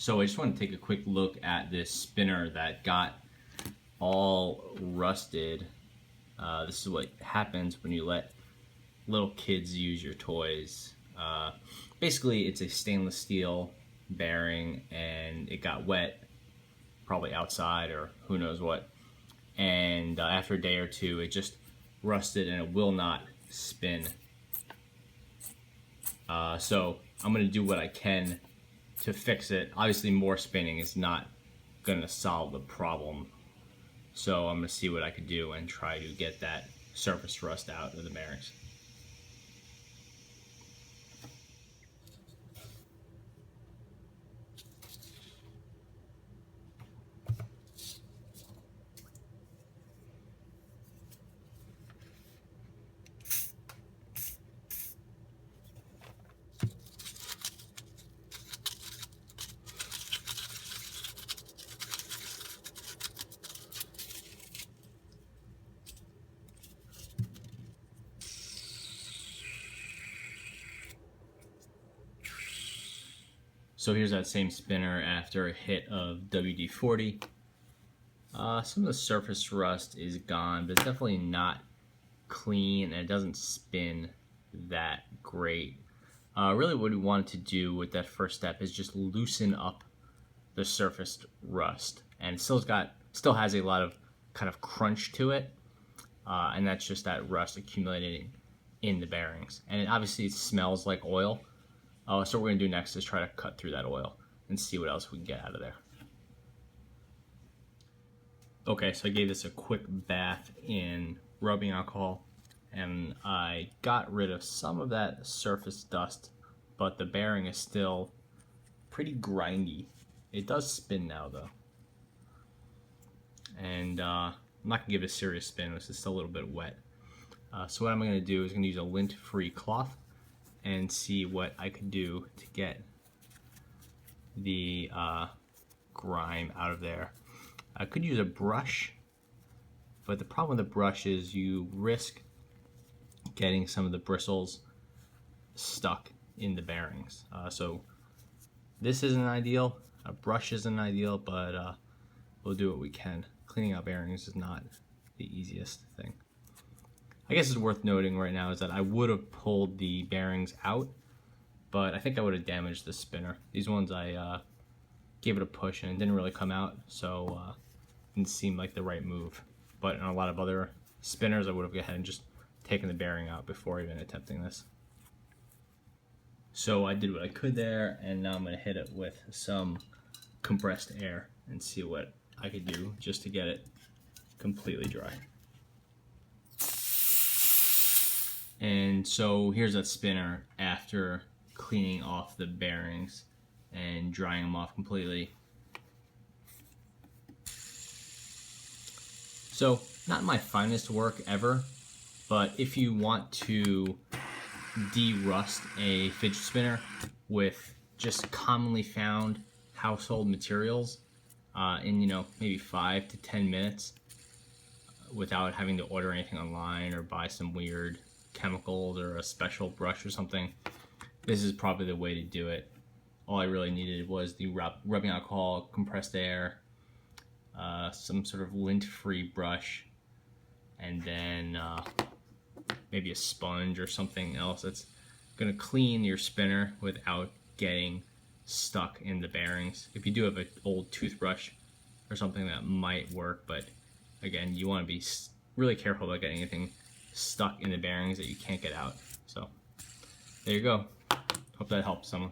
So I just want to take a quick look at this spinner that got all rusted. This is what happens when you let little kids use your toys. Basically, it's a stainless steel bearing and it got wet, probably outside or who knows what. And after a day or two, it just rusted and it will not spin. So I'm going to do what I can to fix it. Obviously, more spinning is not going to solve the problem. So I'm going to see what I could do and try to get that surface rust out of the bearings. So here's that same spinner after a hit of WD-40. Some of the surface rust is gone, but it's definitely not clean and it doesn't spin that great. Really what we wanted to do with that first step is just loosen up the surface rust. And it still has a lot of kind of crunch to it, and that's just that rust accumulating in the bearings. And obviously it smells like oil. So what we're going to do next is try to cut through that oil and see what else we can get out of there. Okay, so I gave this a quick bath in rubbing alcohol and I got rid of some of that surface dust, but the bearing is still pretty grindy. It does spin now though. And I'm not going to give it a serious spin, this is still a little bit wet. So what I'm going to do is I'm going to use a lint-free cloth and see what I could do to get the grime out of there. I could use a brush, but the problem with the brush is you risk getting some of the bristles stuck in the bearings. So this isn't ideal, a brush isn't ideal, but we'll do what we can. Cleaning out bearings is not the easiest thing. I guess it's worth noting right now is that I would have pulled the bearings out, but I think I would have damaged the spinner. These ones I gave it a push and it didn't really come out, so it didn't seem like the right move. But on a lot of other spinners, I would have gone ahead and just taken the bearing out before even attempting this. So I did what I could there, and now I'm going to hit it with some compressed air and see what I could do just to get it completely dry. And so here's that spinner after cleaning off the bearings and drying them off completely. So not my finest work ever, but if you want to de-rust a fidget spinner with just commonly found household materials in maybe 5 to 10 minutes without having to order anything online or buy some weird chemicals or a special brush or something, this is probably the way to do it. All I really needed was the rubbing alcohol, compressed air, some sort of lint-free brush, and then maybe a sponge or something else that's going to clean your spinner without getting stuck in the bearings. If you do have an old toothbrush or something, that might work, but again, you want to be really careful about getting anything stuck in the bearings that you can't get out. So there you go. Hope that helps someone.